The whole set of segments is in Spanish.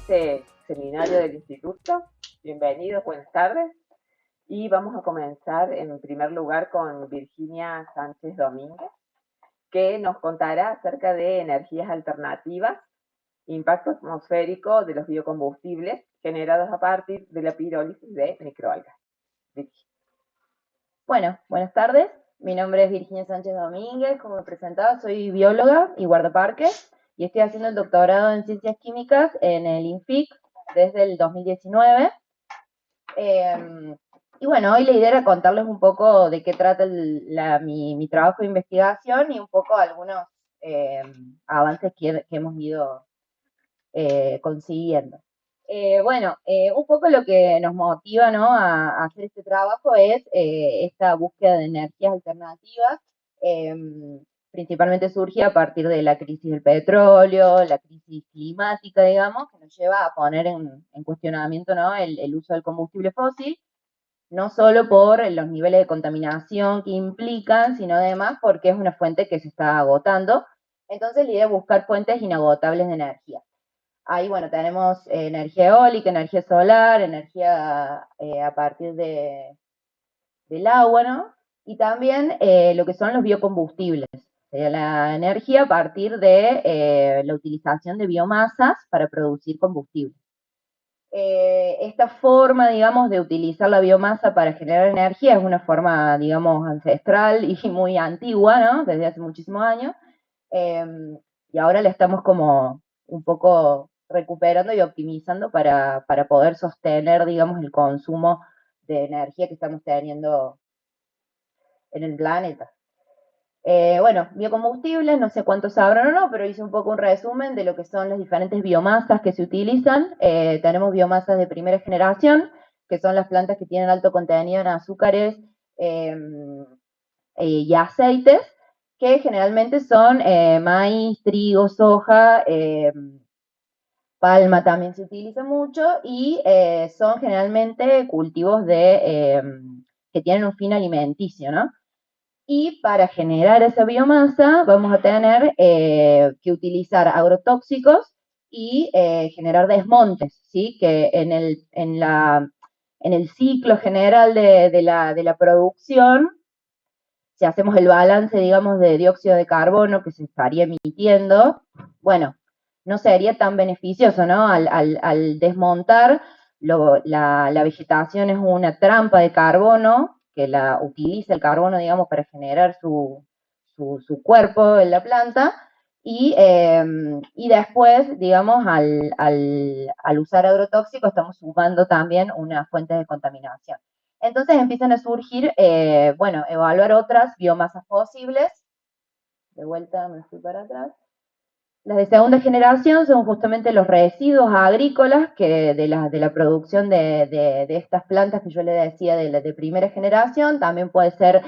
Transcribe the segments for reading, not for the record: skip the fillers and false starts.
este seminario del instituto. Bienvenidos, buenas tardes. Y vamos a comenzar en primer lugar con Virginia Sánchez Domínguez, que nos contará acerca de energías alternativas, impacto atmosférico de los biocombustibles generados a partir de la pirólisis de microalgas. Virginia. Bueno, buenas tardes. Mi nombre es Virginia Sánchez Domínguez. Como me presentaba, soy bióloga y guardaparques y estoy haciendo el doctorado en Ciencias Químicas en el INFIC desde el 2019. Y bueno, hoy la idea era contarles un poco de qué trata mi trabajo de investigación y un poco algunos avances que hemos ido consiguiendo. Un poco lo que nos motiva, ¿no?, a hacer este trabajo es esta búsqueda de energías alternativas. Principalmente surge a partir de la crisis del petróleo, la crisis climática, digamos, que nos lleva a poner en cuestionamiento, ¿no?, el uso del combustible fósil, no solo por los niveles de contaminación que implican, sino además porque es una fuente que se está agotando. Entonces la idea es buscar fuentes inagotables de energía. Ahí, bueno, tenemos energía eólica, energía solar, energía a partir del agua, ¿no? Y también lo que son los biocombustibles, la energía a partir de la utilización de biomasas para producir combustible. Esta forma, digamos, de utilizar la biomasa para generar energía es una forma, digamos, ancestral y muy antigua, ¿no?, desde hace muchísimos años. Y ahora la estamos como un poco recuperando y optimizando para poder sostener, digamos, el consumo de energía que estamos teniendo en el planeta. Biocombustibles, no sé cuántos sabrán o no, pero hice un poco un resumen de lo que son las diferentes biomasas que se utilizan. Tenemos biomasas de primera generación, que son las plantas que tienen alto contenido en azúcares y aceites, que generalmente son maíz, trigo, soja, palma también se utiliza mucho, y son generalmente cultivos que tienen un fin alimenticio, ¿no? Y para generar esa biomasa vamos a tener que utilizar agrotóxicos y generar desmontes, ¿sí? Que en el ciclo general de la producción, si hacemos el balance, digamos, de dióxido de carbono que se estaría emitiendo, bueno, no sería tan beneficioso, ¿no? Al desmontar, la vegetación es una trampa de carbono, que la utiliza el carbono, digamos, para generar su cuerpo en la planta, y después, digamos, al usar agrotóxicos, estamos sumando también una fuente de contaminación. Entonces empiezan a surgir, evaluar otras biomasas posibles. De vuelta me fui para atrás. Las de segunda generación son justamente los residuos agrícolas que de la producción de estas plantas que yo le decía de primera generación. También puede ser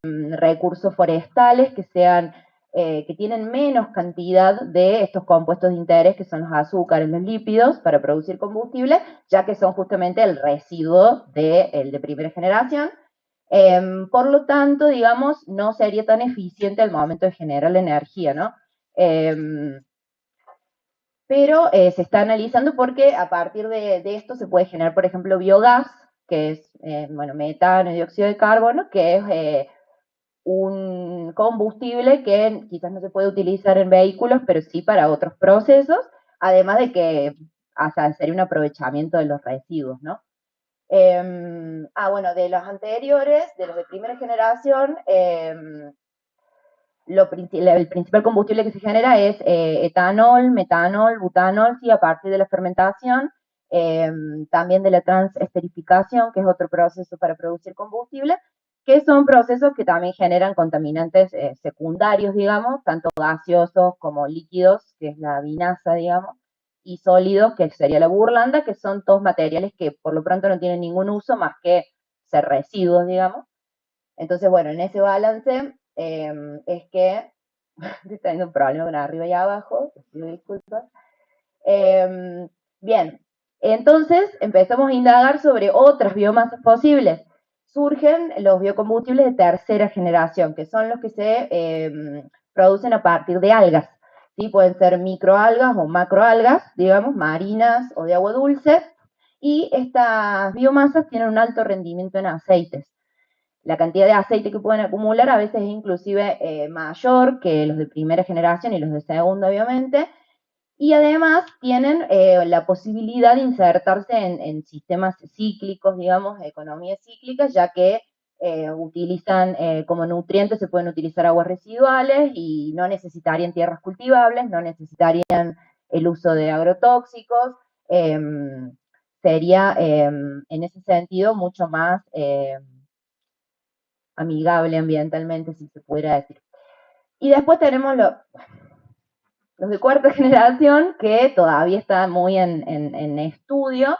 recursos forestales que tienen menos cantidad de estos compuestos de interés, que son los azúcares, los lípidos, para producir combustible, ya que son justamente el residuo de primera generación. Por lo tanto, digamos, no sería tan eficiente al momento de generar la energía, ¿no? Pero se está analizando porque a partir de esto se puede generar, por ejemplo, biogás, que es metano y dióxido de carbono, que es un combustible que quizás no se puede utilizar en vehículos, pero sí para otros procesos, además de que sería un aprovechamiento de los residuos, ¿no? De los anteriores, de los de primera generación, el principal combustible que se genera es etanol, metanol, butanol, sí, a partir de la fermentación, también de la transesterificación, que es otro proceso para producir combustible, que son procesos que también generan contaminantes secundarios, digamos, tanto gaseosos como líquidos, que es la vinaza, digamos, y sólidos, que sería la burlanda, que son todos materiales que por lo pronto no tienen ningún uso más que ser residuos, digamos. Entonces, bueno, en ese balance es que estoy teniendo un problema con arriba y abajo, pido disculpas. Bien, entonces empezamos a indagar sobre otras biomasas posibles. Surgen los biocombustibles de tercera generación, que son los que se producen a partir de algas, ¿sí? Pueden ser microalgas o macroalgas, digamos, marinas o de agua dulce, y estas biomasas tienen un alto rendimiento en aceites. La cantidad de aceite que pueden acumular a veces es inclusive mayor que los de primera generación y los de segunda, obviamente, y además tienen la posibilidad de insertarse en sistemas cíclicos, digamos, economías cíclicas, ya que utilizan como nutrientes, se pueden utilizar aguas residuales y no necesitarían tierras cultivables, no necesitarían el uso de agrotóxicos, eh, sería en ese sentido mucho más amigable ambientalmente, si se pudiera decir. Y después tenemos los de cuarta generación, que todavía está muy en estudio,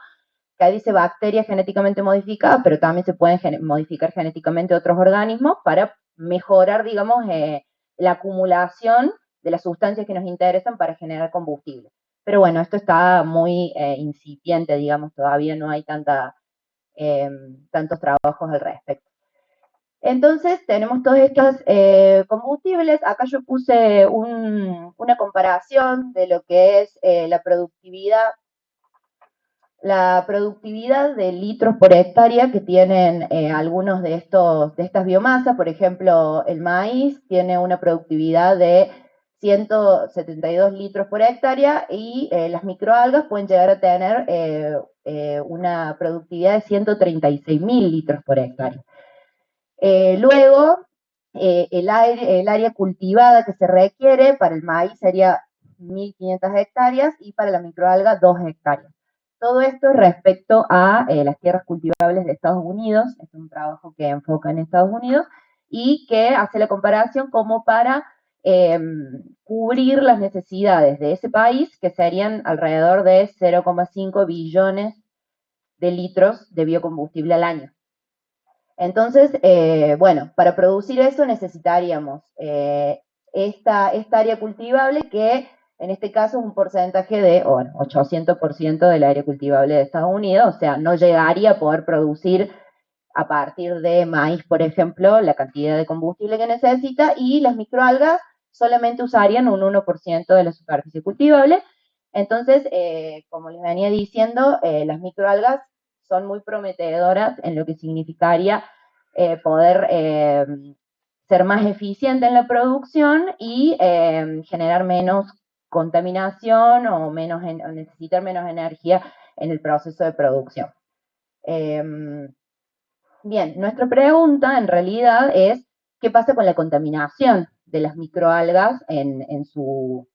que ahí dice bacterias genéticamente modificadas, pero también se pueden modificar genéticamente otros organismos para mejorar, digamos, la acumulación de las sustancias que nos interesan para generar combustible. Pero bueno, esto está muy incipiente, digamos, todavía no hay tantos trabajos al respecto. Entonces, tenemos todos estos combustibles. Acá yo puse una comparación de lo que es la productividad de litros por hectárea que tienen algunos de estas biomasas. Por ejemplo, el maíz tiene una productividad de 172 litros por hectárea y las microalgas pueden llegar a tener una productividad de 136.000 litros por hectárea. Luego, el área cultivada que se requiere para el maíz sería 1.500 hectáreas y para la microalga 2 hectáreas. Todo esto respecto a las tierras cultivables de Estados Unidos, es un trabajo que enfoca en Estados Unidos y que hace la comparación como para cubrir las necesidades de ese país, que serían alrededor de 0,5 billones de litros de biocombustible al año. Entonces, bueno, para producir eso necesitaríamos esta área cultivable, que en este caso es un porcentaje de 800% del área cultivable de Estados Unidos, o sea, no llegaría a poder producir a partir de maíz, por ejemplo, la cantidad de combustible que necesita, y las microalgas solamente usarían un 1% de la superficie cultivable. Entonces, como les venía diciendo, las microalgas son muy prometedoras en lo que significaría poder ser más eficiente en la producción y generar menos contaminación o necesitar menos energía en el proceso de producción. Bien, nuestra pregunta en realidad es, ¿qué pasa con la contaminación de las microalgas en su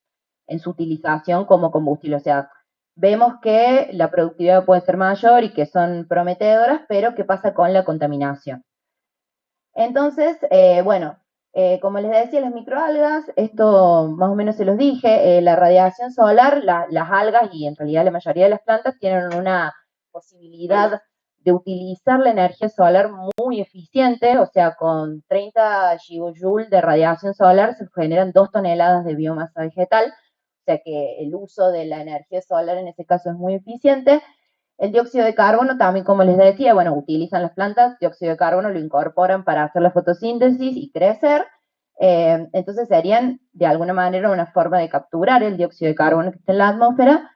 utilización como combustible? O sea, vemos que la productividad puede ser mayor y que son prometedoras, pero ¿qué pasa con la contaminación? Entonces, bueno, como les decía, las microalgas, esto más o menos se los dije, la radiación solar, las algas y en realidad la mayoría de las plantas tienen una posibilidad de utilizar la energía solar muy eficiente, o sea, con 30 gigajoules de radiación solar se generan 2 toneladas de biomasa vegetal, o sea que el uso de la energía solar en ese caso es muy eficiente. El dióxido de carbono también, como les decía, bueno, utilizan las plantas, dióxido de carbono lo incorporan para hacer la fotosíntesis y crecer, entonces serían de alguna manera una forma de capturar el dióxido de carbono que está en la atmósfera,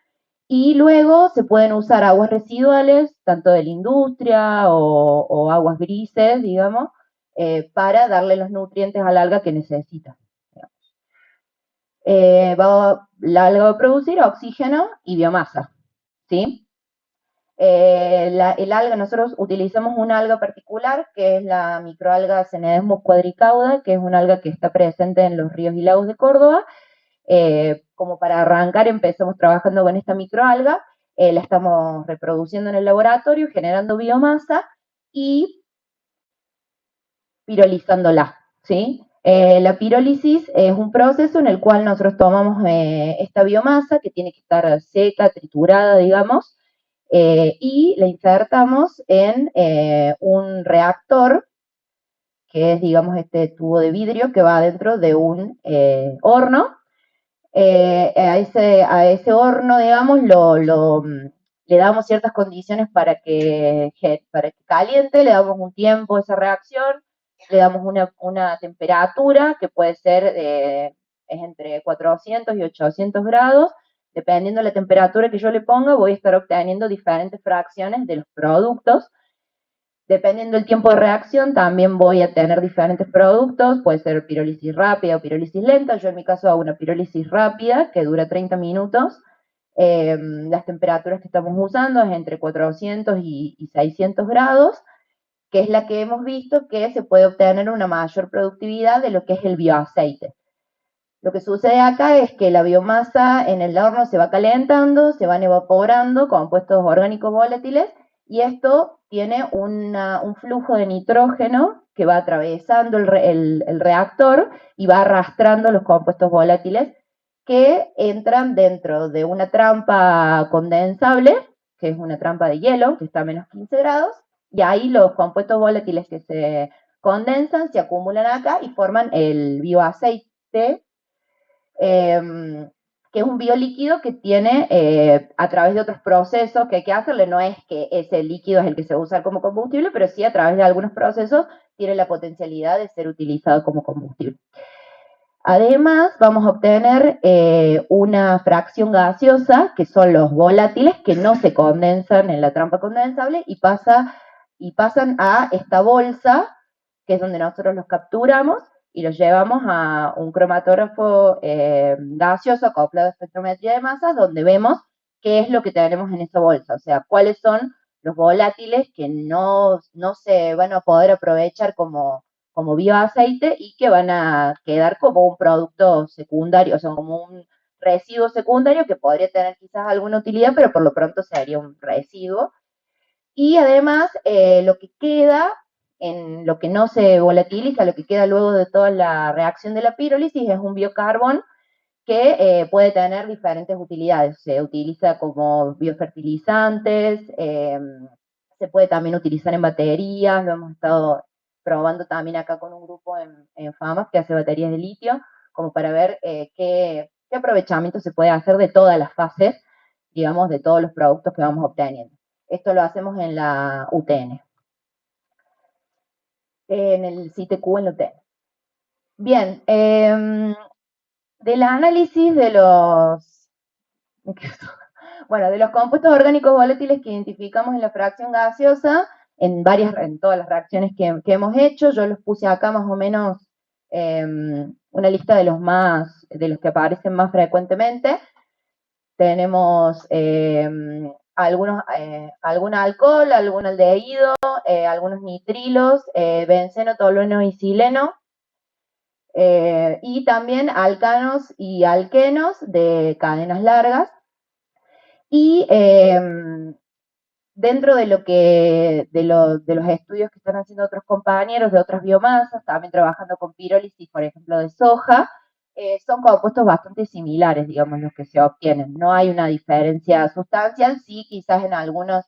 y luego se pueden usar aguas residuales, tanto de la industria o aguas grises, digamos, para darle los nutrientes al alga que necesita. La alga va a producir oxígeno y biomasa, ¿sí? El alga, nosotros utilizamos una alga particular, que es la microalga Cenedesmus quadricauda, que es una alga que está presente en los ríos y lagos de Córdoba. Como para arrancar, empezamos trabajando con esta microalga, la estamos reproduciendo en el laboratorio, generando biomasa y pirolizándola, ¿sí? La pirólisis es un proceso en el cual nosotros tomamos esta biomasa, que tiene que estar seca, triturada, digamos, y la insertamos en un reactor, que es, digamos, este tubo de vidrio que va dentro de un horno. A ese horno, digamos, le damos ciertas condiciones para que caliente, le damos un tiempo a esa reacción, le damos una temperatura que puede ser es entre 400 y 800 grados. Dependiendo de la temperatura que yo le ponga, voy a estar obteniendo diferentes fracciones de los productos. Dependiendo del tiempo de reacción, también voy a tener diferentes productos, puede ser pirólisis rápida o pirólisis lenta. Yo en mi caso hago una pirólisis rápida que dura 30 minutos. Las temperaturas que estamos usando es entre 400 y 600 grados, que es la que hemos visto que se puede obtener una mayor productividad de lo que es el bioaceite. Lo que sucede acá es que la biomasa en el horno se va calentando, se van evaporando compuestos orgánicos volátiles y esto tiene un flujo de nitrógeno que va atravesando el reactor y va arrastrando los compuestos volátiles que entran dentro de una trampa condensable, que es una trampa de hielo, que está a menos 15 grados, y ahí los compuestos volátiles que se condensan se acumulan acá y forman el bioaceite, que es un biolíquido que tiene, a través de otros procesos que hay que hacerle, no es que ese líquido es el que se usa como combustible, pero sí a través de algunos procesos tiene la potencialidad de ser utilizado como combustible. Además, vamos a obtener una fracción gaseosa, que son los volátiles que no se condensan en la trampa condensable y pasan a esta bolsa, que es donde nosotros los capturamos y los llevamos a un cromatógrafo gaseoso acoplado a espectrometría de masas, donde vemos qué es lo que tenemos en esa bolsa, o sea, cuáles son los volátiles que no se van a poder aprovechar como bioaceite y que van a quedar como un producto secundario, o sea, como un residuo secundario que podría tener quizás alguna utilidad, pero por lo pronto sería un residuo. Y además, lo que queda, en lo que no se volatiliza, lo que queda luego de toda la reacción de la pirólisis es un biocarbón que puede tener diferentes utilidades. Se utiliza como biofertilizantes, se puede también utilizar en baterías, lo hemos estado probando también acá con un grupo en FAMAS que hace baterías de litio, como para ver qué aprovechamiento se puede hacer de todas las fases, digamos, de todos los productos que vamos obteniendo. Esto lo hacemos en la UTN, en el CITQ en la UTN. Bien, del análisis de de los compuestos orgánicos volátiles que identificamos en la fracción gaseosa, en todas las reacciones que hemos hecho, yo los puse acá más o menos una lista de los que aparecen más frecuentemente. Tenemos algún alcohol, algún aldehído, algunos nitrilos, benceno, tolueno y sileno, y también alcanos y alquenos de cadenas largas. Y dentro de los estudios que están haciendo otros compañeros de otras biomasas, también trabajando con pirólisis, por ejemplo, de soja, son compuestos bastante similares, digamos, los que se obtienen. No hay una diferencia sustancial, sí, quizás en algunos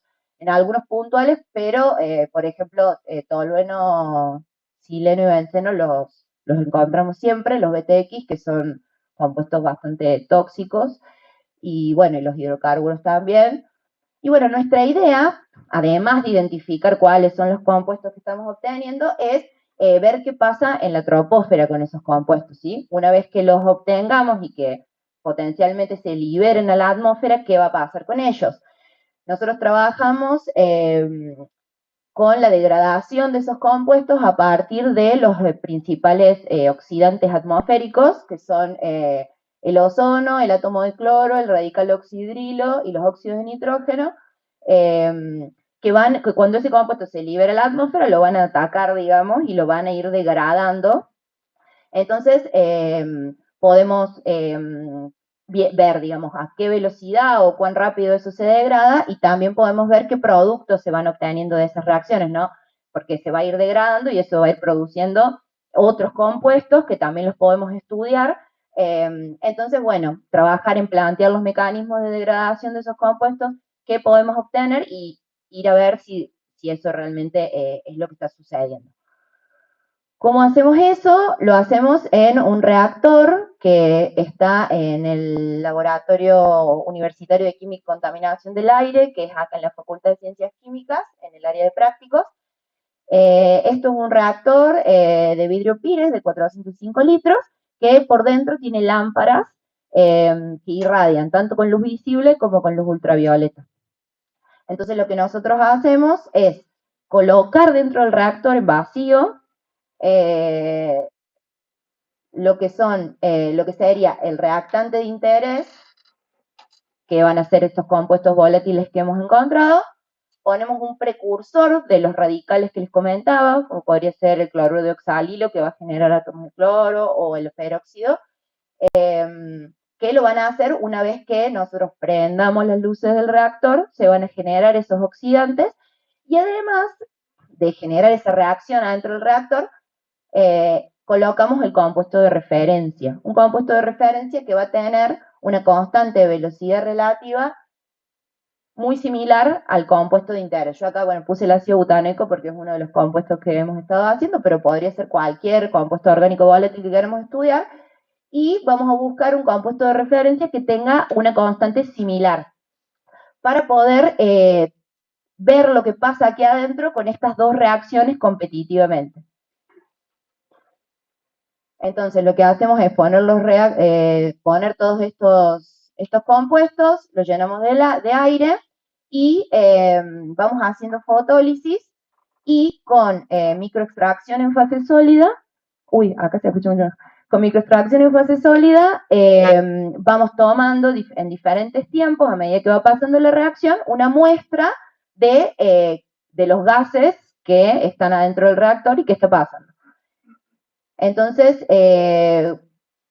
puntuales, pero, por ejemplo, tolueno, sileno y benceno los encontramos siempre, los BTX, que son compuestos bastante tóxicos, y bueno, y los hidrocarburos también. Y bueno, nuestra idea, además de identificar cuáles son los compuestos que estamos obteniendo, es ver qué pasa en la troposfera con esos compuestos, ¿sí? Una vez que los obtengamos y que potencialmente se liberen a la atmósfera, ¿qué va a pasar con ellos? Nosotros trabajamos con la degradación de esos compuestos a partir de los principales oxidantes atmosféricos, que son el ozono, el átomo de cloro, el radical oxidrilo y los óxidos de nitrógeno, que cuando ese compuesto se libera a la atmósfera lo van a atacar, digamos, y lo van a ir degradando. Entonces, podemos ver, digamos, a qué velocidad o cuán rápido eso se degrada, y también podemos ver qué productos se van obteniendo de esas reacciones, ¿no? Porque se va a ir degradando y eso va a ir produciendo otros compuestos que también los podemos estudiar. Entonces, bueno, trabajar en plantear los mecanismos de degradación de esos compuestos, qué podemos obtener y ir a ver si eso realmente es lo que está sucediendo. ¿Cómo hacemos eso? Lo hacemos en un reactor que está en el Laboratorio Universitario de Química y Contaminación del Aire, que es acá en la Facultad de Ciencias Químicas, en el área de prácticos. Esto es un reactor de vidrio Pires de 405 litros, que por dentro tiene lámparas que irradian tanto con luz visible como con luz ultravioleta. Entonces lo que nosotros hacemos es colocar dentro del reactor en vacío lo que sería el reactante de interés, que van a ser estos compuestos volátiles que hemos encontrado. Ponemos un precursor de los radicales que les comentaba, como podría ser el cloruro de oxalilo, que va a generar átomos de cloro, o el peróxido, que lo van a hacer una vez que nosotros prendamos las luces del reactor, se van a generar esos oxidantes, y además de generar esa reacción adentro del reactor, colocamos el compuesto de referencia. Un compuesto de referencia que va a tener una constante de velocidad relativa muy similar al compuesto de interés. Yo acá, bueno, puse el ácido butánico porque es uno de los compuestos que hemos estado haciendo, pero podría ser cualquier compuesto orgánico volátil que queramos estudiar, y vamos a buscar un compuesto de referencia que tenga una constante similar para poder ver lo que pasa aquí adentro con estas dos reacciones competitivamente. Entonces lo que hacemos es poner todos estos compuestos, los llenamos de aire y vamos haciendo fotólisis, y con microextracción en fase sólida, acá se escucha mucho, con microextracción en fase sólida vamos tomando en diferentes tiempos, a medida que va pasando la reacción, una muestra de los gases que están adentro del reactor y qué está pasando. Entonces,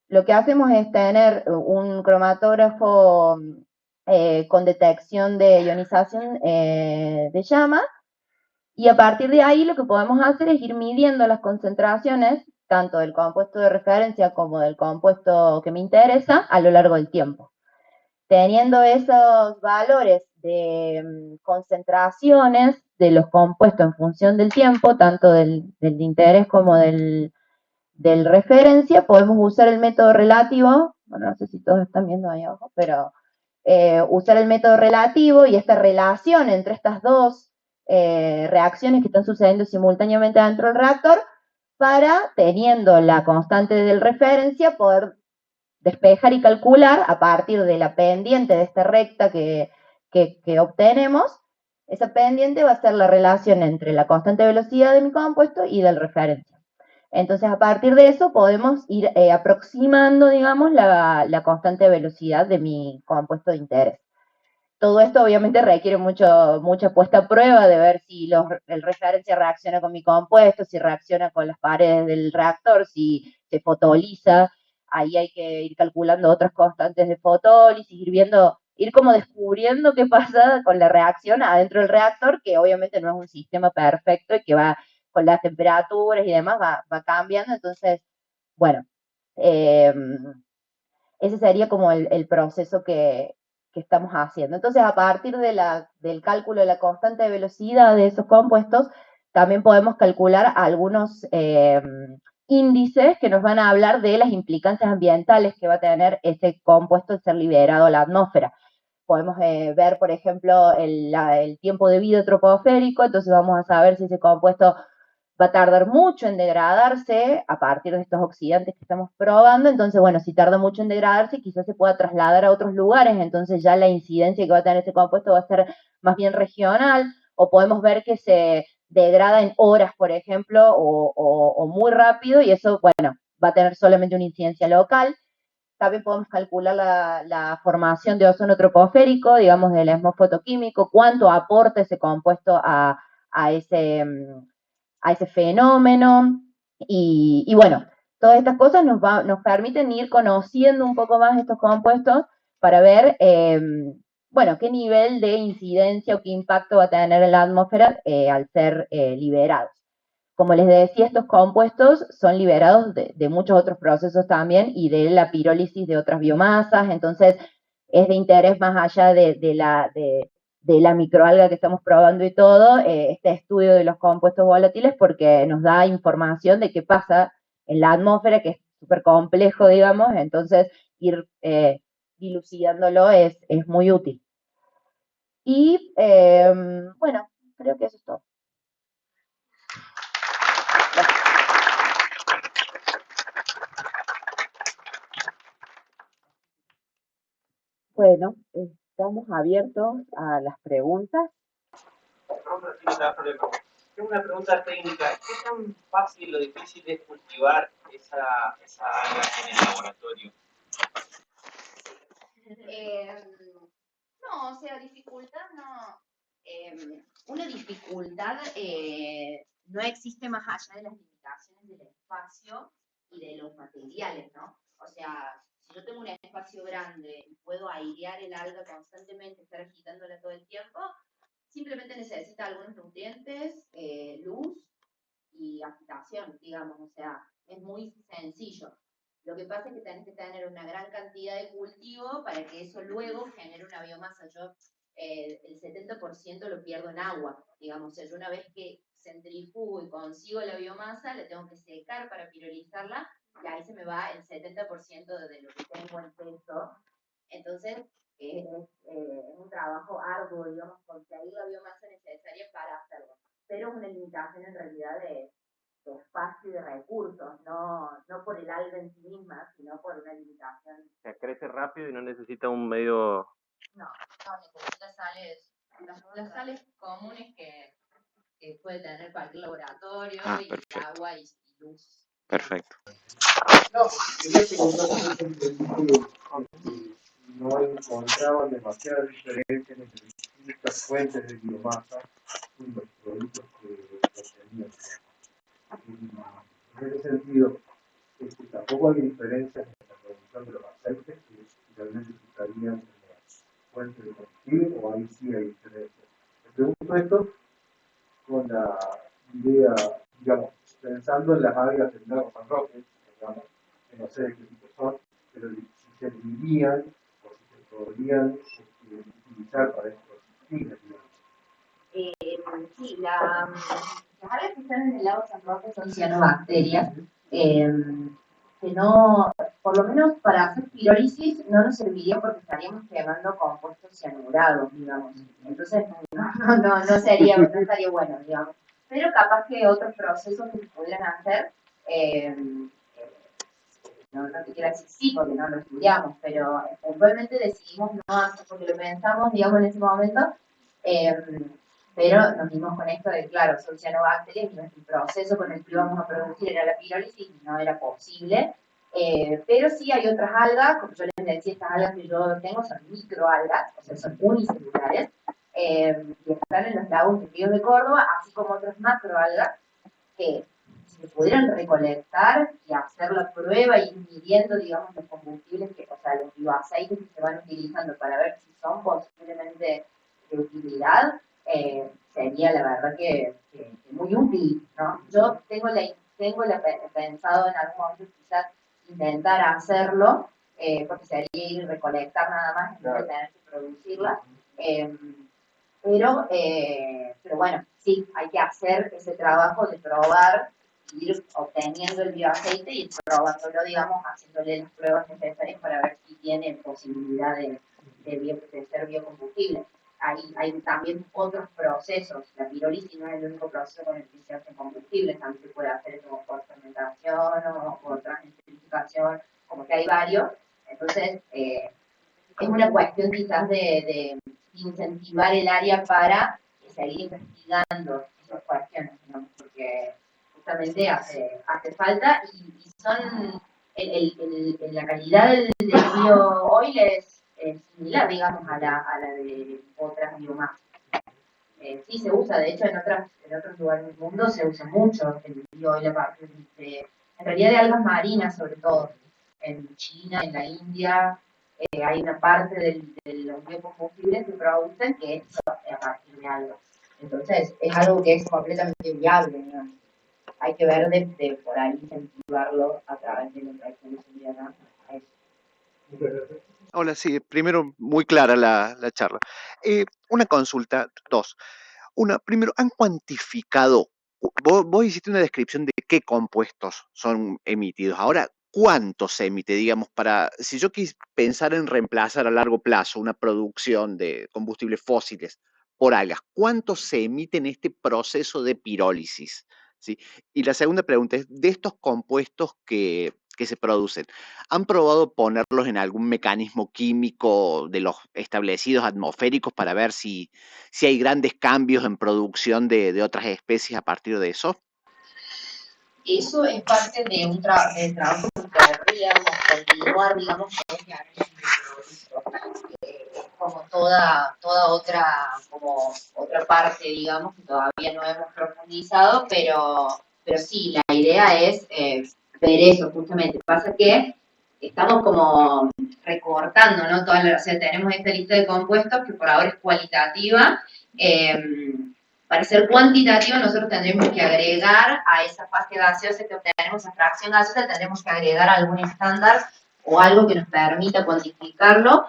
lo que hacemos es tener un cromatógrafo con detección de ionización de llama, y a partir de ahí lo que podemos hacer es ir midiendo las concentraciones, tanto del compuesto de referencia como del compuesto que me interesa, a lo largo del tiempo. Teniendo esos valores de concentraciones de los compuestos en función del tiempo, tanto del interés como del referencia, podemos usar el método relativo, bueno, no sé si todos están viendo ahí abajo, pero usar el método relativo y esta relación entre estas dos reacciones que están sucediendo simultáneamente dentro del reactor, para, teniendo la constante del referencia, poder despejar y calcular a partir de la pendiente de esta recta que obtenemos. Esa pendiente va a ser la relación entre la constante de velocidad de mi compuesto y del referencia. Entonces, a partir de eso podemos ir aproximando, digamos, la constante de velocidad de mi compuesto de interés. Todo esto obviamente requiere mucha puesta a prueba de ver si el referencia reacciona con mi compuesto, si reacciona con las paredes del reactor, si se fotoliza. Ahí hay que ir calculando otras constantes de fotólisis, ir como descubriendo qué pasa con la reacción adentro del reactor, que obviamente no es un sistema perfecto y que va con las temperaturas y demás, va cambiando. Entonces, bueno, ese sería como el proceso que estamos haciendo. Entonces, a partir del cálculo de la constante de velocidad de esos compuestos, también podemos calcular algunos índices que nos van a hablar de las implicancias ambientales que va a tener ese compuesto al ser liberado a la atmósfera. Podemos ver, por ejemplo, el tiempo de vida troposférico, entonces vamos a saber si ese compuesto va a tardar mucho en degradarse a partir de estos oxidantes que estamos probando. Entonces, bueno, si tarda mucho en degradarse, quizás se pueda trasladar a otros lugares, entonces ya la incidencia que va a tener ese compuesto va a ser más bien regional, o podemos ver que se degrada en horas, por ejemplo, o muy rápido, y eso, bueno, va a tener solamente una incidencia local. También podemos calcular la formación de ozono troposférico, digamos, del smog fotoquímico, cuánto aporta ese compuesto a ese fenómeno, y bueno, todas estas cosas nos permiten ir conociendo un poco más estos compuestos para ver, bueno, qué nivel de incidencia o qué impacto va a tener en la atmósfera al ser liberados. Como les decía, estos compuestos son liberados de muchos otros procesos también, y de la pirólisis de otras biomasas. Entonces es de interés, más allá de la microalga que estamos probando y todo, este estudio de los compuestos volátiles, porque nos da información de qué pasa en la atmósfera, que es súper complejo, digamos. Entonces ir dilucidándolo es muy útil. Y bueno, creo que eso es todo. Bueno, estamos abiertos a las preguntas. Tengo una pregunta técnica. ¿Qué tan fácil o difícil es cultivar esa alga en el laboratorio? No, o sea, dificultad no. Una dificultad no existe más allá de las limitaciones del espacio y de los materiales, ¿no? O sea, si yo tengo un espacio grande y puedo airear el alga constantemente, estar agitándola todo el tiempo, simplemente necesita algunos nutrientes, luz y agitación, digamos, o sea, es muy sencillo. Lo que pasa es que tenés que tener una gran cantidad de cultivo para que eso luego genere una biomasa. Yo el 70% lo pierdo en agua, digamos, o sea, yo una vez que centrifugo y consigo la biomasa, la tengo que secar para pirolizarla, y ahí se me va el 70% de lo que tengo en peso. Entonces, es un trabajo arduo, digamos, conseguir la biomasa necesaria para hacerlo. Pero es una limitación en realidad de espacio y de recursos, no por el alga en sí misma, sino por una limitación. O sea, crece rápido y no necesita un medio... No necesita sales, las sales comunes que puede tener cualquier laboratorio, y agua y luz. Perfecto. No, quería preguntar si no encontraban demasiada diferencia entre distintas fuentes de biomasa en los productos que obtenían. En ese sentido, tampoco hay diferencias en la producción de los aceites que realmente estarían en las fuentes de combustible, o ahí sí hay diferencias. Me pregunto esto con la idea, digamos, pensando en las algas del lago San Roque, digamos, que no sé de qué tipo son, pero si se vivían o si se podrían utilizar para estos fines, digamos. Sí, las algas que están en el lago San Roque son cianobacterias, que no, por lo menos para hacer pirólisis no nos serviría porque estaríamos quemando compuestos cianurados, digamos. Entonces no estaría bueno, digamos. Pero capaz que otros procesos que se pudieran hacer, no te quiero decir sí porque no lo estudiamos, pero eventualmente decidimos no hacer porque lo pensamos, digamos, en ese momento. Pero nos dimos con esto de, claro, son cianobacterias y nuestro proceso con el que íbamos a producir era la pirólisis y no era posible. Pero sí hay otras algas, como yo les decía, estas algas que yo tengo son microalgas, o sea, son unicelulares, y están en los lagos de ríos de Córdoba, así como otras macroalgas que si se pudieran recolectar y hacer la prueba y ir midiendo, digamos, los combustibles, o sea, los bioaceites que se van utilizando para ver si son posiblemente de utilidad, sería la verdad que muy útil, ¿no? Yo tengo pensado en algún momento quizás intentar hacerlo, porque sería ir recolectar nada más en vez de tener que producirla. Pero bueno, sí, hay que hacer ese trabajo de probar, ir obteniendo el bioaceite y probándolo, digamos, haciéndole las pruebas necesarias para ver si tiene posibilidad de ser biocombustible. Hay también otros procesos. La pirólisis no es el único proceso con el que se hace combustible, también se puede hacer como por fermentación o por transnitrificación, como que hay varios. Entonces, es una cuestión quizás de incentivar el área para seguir investigando esas cuestiones, ¿no? Porque justamente hace falta y son la calidad del bio-oil es similar, digamos, a la de otras biomasas. Sí se usa, de hecho en otros lugares del mundo se usa mucho el bio-oil a partir en realidad de algas marinas sobre todo, en China, en la India. Hay una parte de los biocombustibles que producen que es a partir de algo. Entonces, es algo que es completamente viable, digamos. Hay que ver de por ahí incentivarlo a través de los recursos ciudadanos a eso. Hola, sí, primero muy clara la charla. Una consulta, dos. Una, primero, ¿han cuantificado? Vos hiciste una descripción de qué compuestos son emitidos. Ahora, ¿cuánto se emite? Digamos, si yo quis pensar en reemplazar a largo plazo una producción de combustibles fósiles por algas, ¿cuánto se emite en este proceso de pirólisis? ¿Sí? Y la segunda pregunta es, de estos compuestos que que se producen, ¿han probado ponerlos en algún mecanismo químico de los establecidos atmosféricos para ver si hay grandes cambios en producción de otras especies a partir de eso? Eso es parte de un trabajo que querríamos continuar, digamos, con este análisis biológico. Es como toda otra parte, digamos, que todavía no hemos profundizado, pero sí, la idea es ver eso justamente. Pasa que estamos como recortando, ¿no? O sea, tenemos esta lista de compuestos que por ahora es cualitativa. Para ser cuantitativo, nosotros tendremos que agregar a esa fase gaseosa que obtenemos, esa fracción gaseosa, tendremos que agregar algún estándar o algo que nos permita cuantificarlo,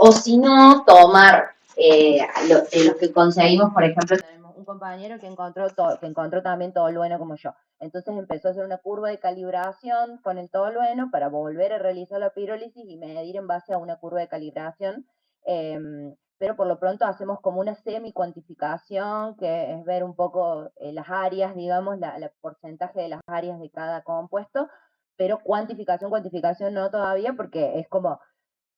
o si no, tomar de los que conseguimos, por ejemplo, tenemos un compañero que encontró también tolueno como yo. Entonces empezó a hacer una curva de calibración con el tolueno para volver a realizar la pirólisis y medir en base a una curva de calibración. Pero por lo pronto hacemos como una semi-cuantificación, que es ver un poco las áreas, digamos, el porcentaje de las áreas de cada compuesto, pero cuantificación no todavía, porque es como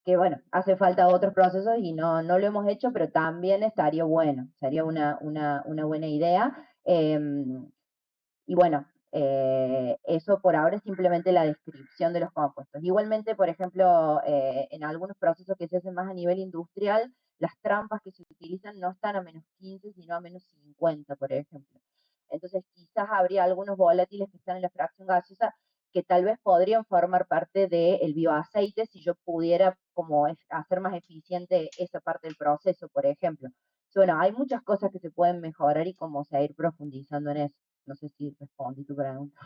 que, bueno, hace falta otros procesos y no lo hemos hecho, pero también estaría bueno, sería una buena idea. Y bueno, eso por ahora es simplemente la descripción de los compuestos. Igualmente, por ejemplo, en algunos procesos que se hacen más a nivel industrial, las trampas que se utilizan no están a -15, sino a -50, por ejemplo. Entonces, quizás habría algunos volátiles que están en la fracción gaseosa que tal vez podrían formar parte del bioaceite si yo pudiera como hacer más eficiente esa parte del proceso, por ejemplo. Bueno, hay muchas cosas que se pueden mejorar y como seguir profundizando en eso. No sé si respondí tu pregunta.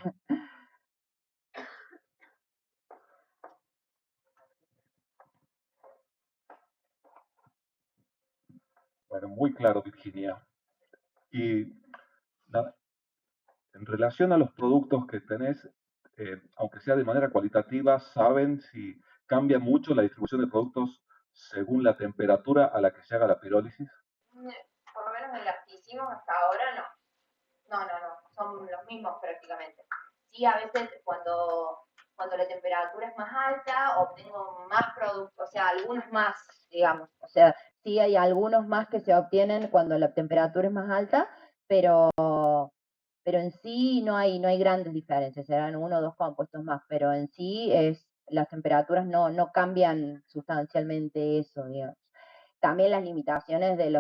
Bueno, muy claro, Virginia. Y en relación a los productos que tenés, aunque sea de manera cualitativa, ¿saben si cambia mucho la distribución de productos según la temperatura a la que se haga la pirólisis? Por lo menos en las que hicimos hasta ahora, no. No, son los mismos prácticamente. Sí, a veces cuando la temperatura es más alta, obtengo más productos, o sea, algunos más, digamos. O sea, sí hay algunos más que se obtienen cuando la temperatura es más alta, pero en sí no hay grandes diferencias, serán uno o dos compuestos más, pero en sí las temperaturas no cambian sustancialmente eso, digamos. También las limitaciones de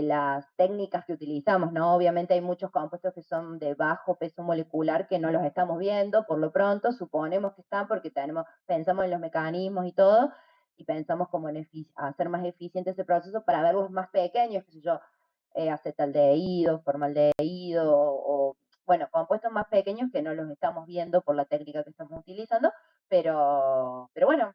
las técnicas que utilizamos, ¿no? Obviamente hay muchos compuestos que son de bajo peso molecular que no los estamos viendo, por lo pronto suponemos que están porque pensamos en los mecanismos y todo, y pensamos como en hacer más eficiente ese proceso para verlos más pequeños, qué sé yo, acetaldehído, formaldehído, bueno, compuestos más pequeños que no los estamos viendo por la técnica que estamos utilizando, pero bueno,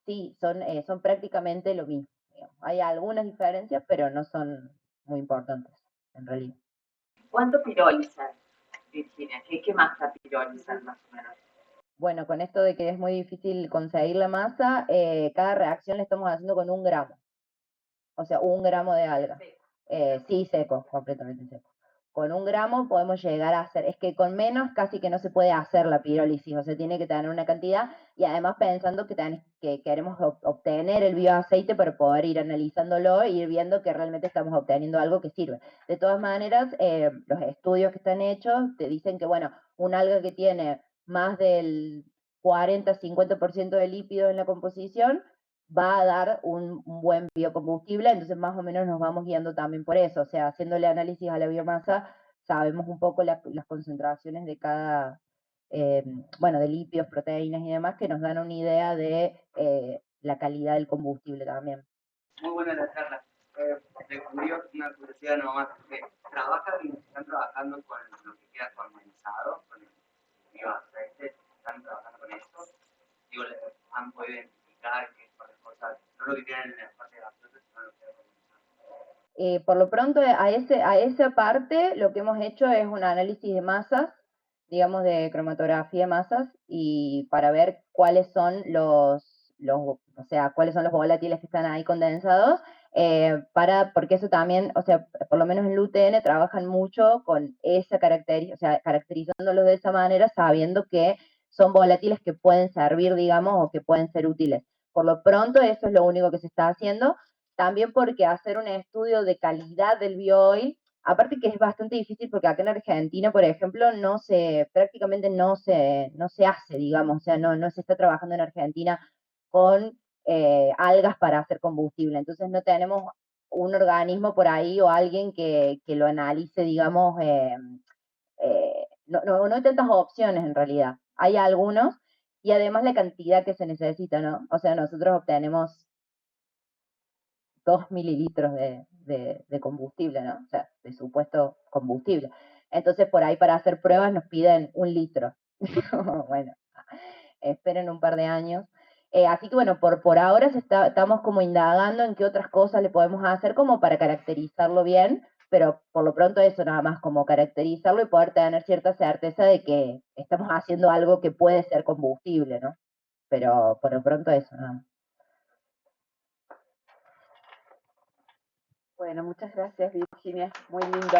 sí, son prácticamente lo mismo. Digamos. Hay algunas diferencias, pero no son muy importantes, en realidad. ¿Cuánto pirolizan, Virginia? ¿Qué masa pirolizan más o menos? Bueno, con esto de que es muy difícil conseguir la masa, cada reacción la estamos haciendo con 1 gramo. O sea, 1 gramo de alga. Sí, seco, completamente seco. Con 1 gramo podemos llegar a hacer, es que con menos casi que no se puede hacer la pirólisis, o sea, tiene que tener una cantidad, y además pensando que queremos obtener el bioaceite para poder ir analizándolo e ir viendo que realmente estamos obteniendo algo que sirve. De todas maneras, los estudios que están hechos te dicen que, bueno, un alga que tiene más del 40-50% de lípido en la composición, va a dar un buen biocombustible, entonces más o menos nos vamos guiando también por eso, o sea, haciéndole análisis a la biomasa, sabemos un poco las concentraciones de cada, bueno, de lípidos, proteínas y demás, que nos dan una idea de la calidad del combustible también. Muy buena la charla. Descubrió una curiosidad nomás. Están trabajando con lo que queda formalizado, con el bioaceite, están trabajando con esto. Digo, han podido identificar que por las cosas, no lo que quedan en la fase gaseosa, sino lo que queda formalizado. Por lo pronto, a esa parte, lo que hemos hecho es un análisis de masas, digamos, de cromatografía de masas, y para ver cuáles son o sea, cuáles son los volátiles que están ahí condensados, porque eso también, o sea, por lo menos en el UTN trabajan mucho con esa característica, o sea, caracterizándolos de esa manera, sabiendo que son volátiles que pueden servir, digamos, o que pueden ser útiles. Por lo pronto, eso es lo único que se está haciendo. También porque hacer un estudio de calidad del bioil, aparte que es bastante difícil porque acá en Argentina, por ejemplo, prácticamente no se hace, digamos, o sea, no se está trabajando en Argentina con algas para hacer combustible. Entonces no tenemos un organismo por ahí o alguien que lo analice, digamos, no hay tantas opciones en realidad. Hay algunos y además la cantidad que se necesita, ¿no? O sea, nosotros obtenemos 2 mililitros de combustible, ¿no? O sea, de supuesto combustible. Entonces, por ahí para hacer pruebas nos piden 1 litro. Bueno, esperen un par de años. Así que bueno, por ahora estamos como indagando en qué otras cosas le podemos hacer como para caracterizarlo bien, pero por lo pronto eso nada más, como caracterizarlo y poder tener cierta certeza de que estamos haciendo algo que puede ser combustible, ¿no? Pero por lo pronto eso, ¿no? Bueno, muchas gracias, Virginia. Muy lindo.